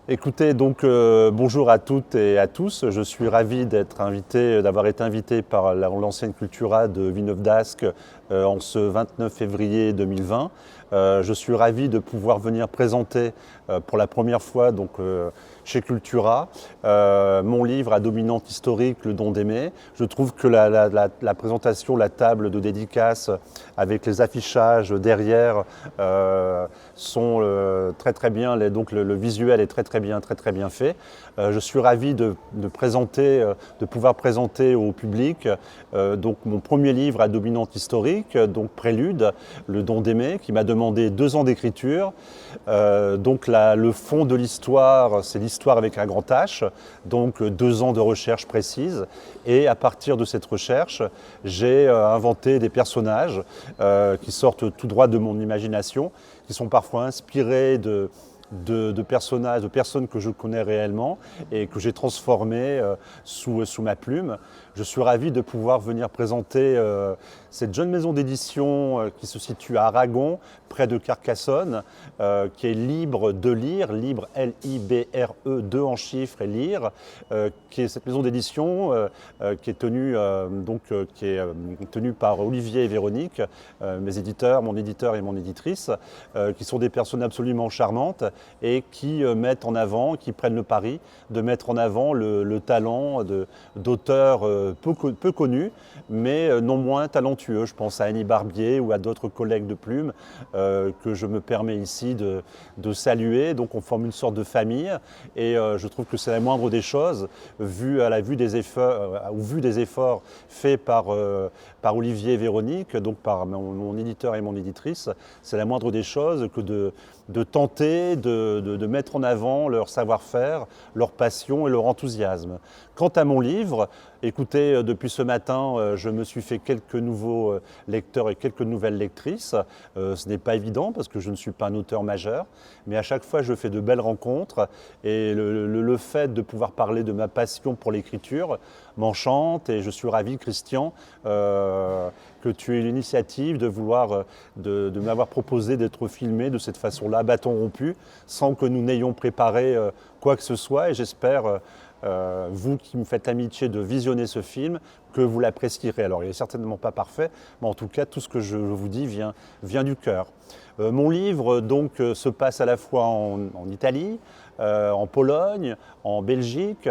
Écoutez, donc bonjour à toutes et à tous. Je suis ravi d'avoir été invité par l'ancienne Cultura de Villeneuve-d'Ascq en ce 29 février 2020. Je suis ravi de pouvoir venir présenter pour la première fois chez Cultura mon livre à dominante historique, Le Don d'aimer. Je trouve que la présentation, la table de dédicace avec les affichages derrière sont très très bien. Donc le visuel est très bien fait. Je suis ravi de pouvoir présenter au public donc mon premier livre à dominante historique, donc Prélude, Le Don d'aimer, qui m'a demandé 2 ans d'écriture. Le fond de l'histoire, c'est l'histoire avec un grand H, donc 2 ans de recherche précise. Et à partir de cette recherche, j'ai inventé des personnages qui sortent tout droit de mon imagination, qui sont parfois inspirés de personnages, de personnes que je connais réellement et que j'ai transformées sous ma plume. Je suis ravi de pouvoir venir présenter cette jeune maison d'édition qui se situe à Aragon, près de Carcassonne, qui est Libre de lire, Libre L-I-B-R-E, 2 en chiffres et lire, qui est cette maison d'édition qui est tenue par Olivier et Véronique, mes éditeurs, mon éditeur et mon éditrice, qui sont des personnes absolument charmantes et qui mettent en avant, qui prennent le pari de mettre en avant le talent d'auteurs peu connus, mais non moins talentueux. Je pense à Annie Barbier ou à d'autres collègues de plume que je me permets ici de saluer. Donc on forme une sorte de famille et je trouve que c'est la moindre des choses, vu des efforts faits par Olivier et Véronique, donc par mon éditeur et mon éditrice. C'est la moindre des choses que de tenter de mettre en avant leur savoir-faire, leur passion et leur enthousiasme. Quant à mon livre, écoutez, depuis ce matin, je me suis fait quelques nouveaux lecteurs et quelques nouvelles lectrices. Ce n'est pas évident parce que je ne suis pas un auteur majeur, mais à chaque fois je fais de belles rencontres et le fait de pouvoir parler de ma passion pour l'écriture m'enchante et je suis ravi, Christian, que tu aies l'initiative de m'avoir proposé d'être filmé de cette façon-là, bâton rompu, sans que nous n'ayons préparé quoi que ce soit. Et j'espère, vous qui me faites l'amitié de visionner ce film, que vous l'apprécierez. Alors il n'est certainement pas parfait, mais en tout cas tout ce que je vous dis vient du cœur. Mon livre donc se passe à la fois en Italie, en Pologne, en Belgique.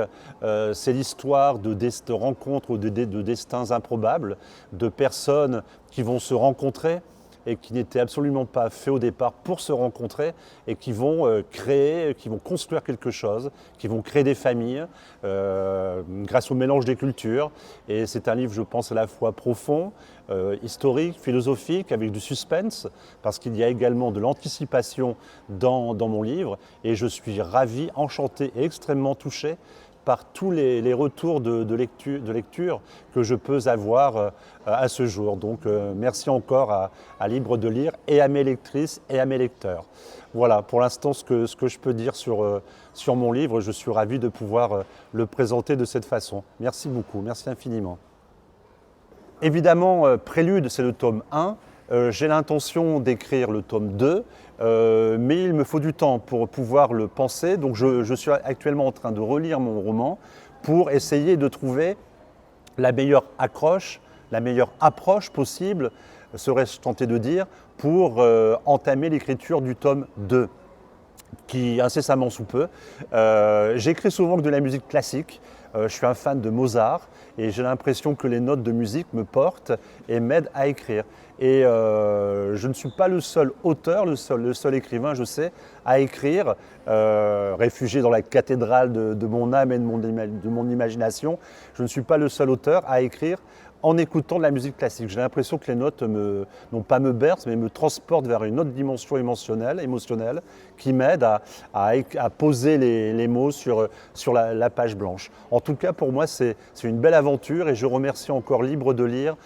C'est l'histoire de rencontres ou de destins improbables, de personnes qui vont se rencontrer et qui n'étaient absolument pas faits au départ pour se rencontrer et qui vont qui vont construire quelque chose, qui vont créer des familles grâce au mélange des cultures. Et c'est un livre, je pense, à la fois profond, historique, philosophique, avec du suspense, parce qu'il y a également de l'anticipation dans mon livre. Et je suis ravi, enchanté et extrêmement touché par tous les retours de lecture que je peux avoir à ce jour. Donc merci encore à Libre de lire et à mes lectrices et à mes lecteurs. Voilà pour l'instant ce que je peux dire sur mon livre. Je suis ravi de pouvoir le présenter de cette façon. Merci beaucoup, merci infiniment. Évidemment, Prélude, c'est le tome 1. J'ai l'intention d'écrire le tome 2, mais il me faut du temps pour pouvoir le penser. Donc je suis actuellement en train de relire mon roman pour essayer de trouver la meilleure accroche, la meilleure approche possible, serais-je tenté de dire, pour entamer l'écriture du tome 2, qui incessamment sous peu. J'écris souvent que de la musique classique. Je suis un fan de Mozart et j'ai l'impression que les notes de musique me portent et m'aident à écrire. Et je ne suis pas le seul auteur, le seul écrivain, je sais, à écrire, réfugié dans la cathédrale de mon âme et de mon imagination. Je ne suis pas le seul auteur à écrire en écoutant de la musique classique. J'ai l'impression que les notes non pas me bercent, mais me transportent vers une autre dimension émotionnelle qui m'aide à poser les mots sur la page blanche. En tout cas, pour moi, c'est une belle aventure et je remercie encore Libre de lire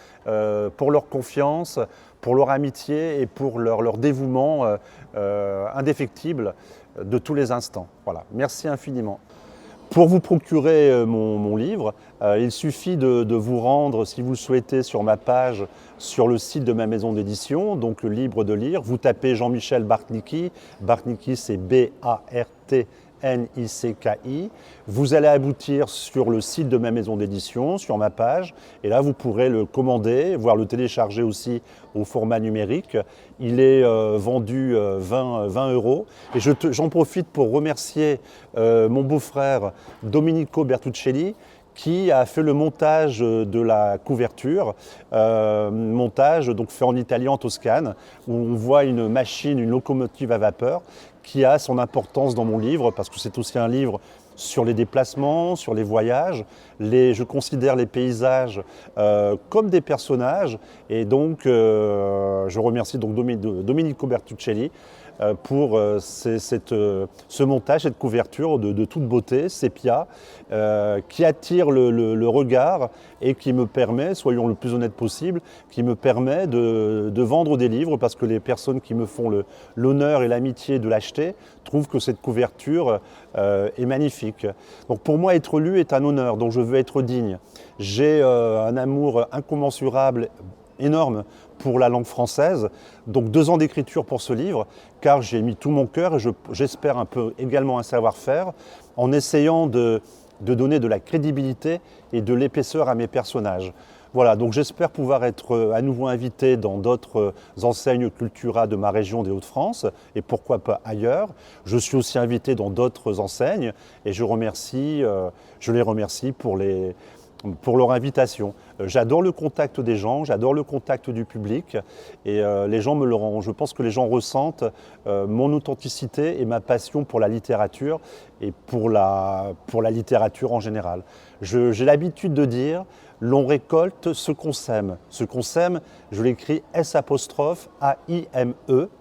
pour leur confiance, pour leur amitié et pour leur dévouement indéfectible de tous les instants. Voilà, merci infiniment. Pour vous procurer mon livre, il suffit de vous rendre, si vous le souhaitez, sur ma page, sur le site de ma maison d'édition, donc Libre de lire. Vous tapez Jean-Michel Bartnicki. Bartnicki, c'est B-A-R-T N-I-C-K-I. Vous allez aboutir sur le site de ma maison d'édition, sur ma page, et là vous pourrez le commander, voire le télécharger aussi au format numérique. Il est vendu 20 €. Et j'en profite pour remercier mon beau-frère Domenico Bertuccelli, qui a fait le montage de la couverture, montage donc fait en Italie, en Toscane, où on voit une machine, une locomotive à vapeur, qui a son importance dans mon livre, parce que c'est aussi un livre sur les déplacements, sur les voyages. Je considère les paysages comme des personnages, et donc je remercie donc Domenico Bertuccelli pour ce montage, cette couverture de toute beauté, sépia, qui attire le regard et qui me permet, soyons le plus honnête possible, qui me permet de vendre des livres, parce que les personnes qui me font l'honneur et l'amitié de l'acheter trouvent que cette couverture est magnifique. Donc pour moi, être lu est un honneur dont je veux être digne. J'ai un amour incommensurable, énorme pour la langue française, donc 2 ans d'écriture pour ce livre, car j'ai mis tout mon cœur et j'espère un peu également un savoir-faire en essayant de donner de la crédibilité et de l'épaisseur à mes personnages. Voilà, donc j'espère pouvoir être à nouveau invité dans d'autres enseignes Cultura de ma région des Hauts-de-France, et pourquoi pas ailleurs. Je suis aussi invité dans d'autres enseignes, et je les remercie pour leur invitation. J'adore le contact des gens, j'adore le contact du public, et les gens je pense que les gens ressentent mon authenticité et ma passion pour la littérature et pour la littérature en général. J'ai l'habitude de dire: l'on récolte ce qu'on sème. Ce qu'on sème, je l'écris S'-A-I-M-E,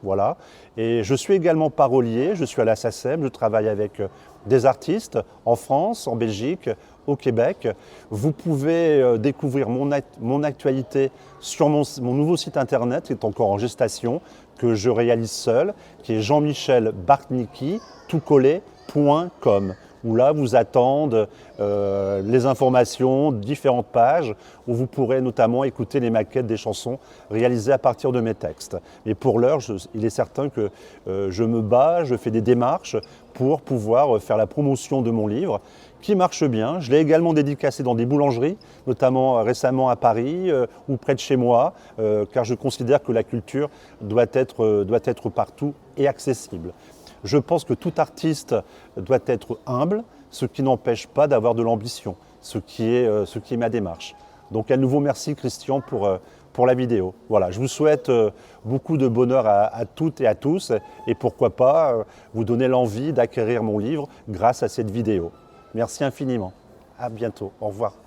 voilà. Et je suis également parolier, je suis à la SACEM, je travaille avec des artistes en France, en Belgique, au Québec. Vous pouvez découvrir mon actualité sur mon nouveau site internet, qui est encore en gestation, que je réalise seul, qui est jean-michelbartnicki, toutcollé.com, où là vous attendent les informations, différentes pages, où vous pourrez notamment écouter les maquettes des chansons réalisées à partir de mes textes. Mais pour l'heure, il est certain que je me bats, je fais des démarches pour pouvoir faire la promotion de mon livre, qui marche bien. Je l'ai également dédicacé dans des boulangeries, notamment récemment à Paris ou près de chez moi, car je considère que la culture doit être partout et accessible. Je pense que tout artiste doit être humble, ce qui n'empêche pas d'avoir de l'ambition, ce qui est ma démarche. Donc à nouveau, merci Christian pour la vidéo. Voilà, je vous souhaite beaucoup de bonheur à toutes et à tous, et pourquoi pas vous donner l'envie d'acquérir mon livre grâce à cette vidéo. Merci infiniment. À bientôt. Au revoir.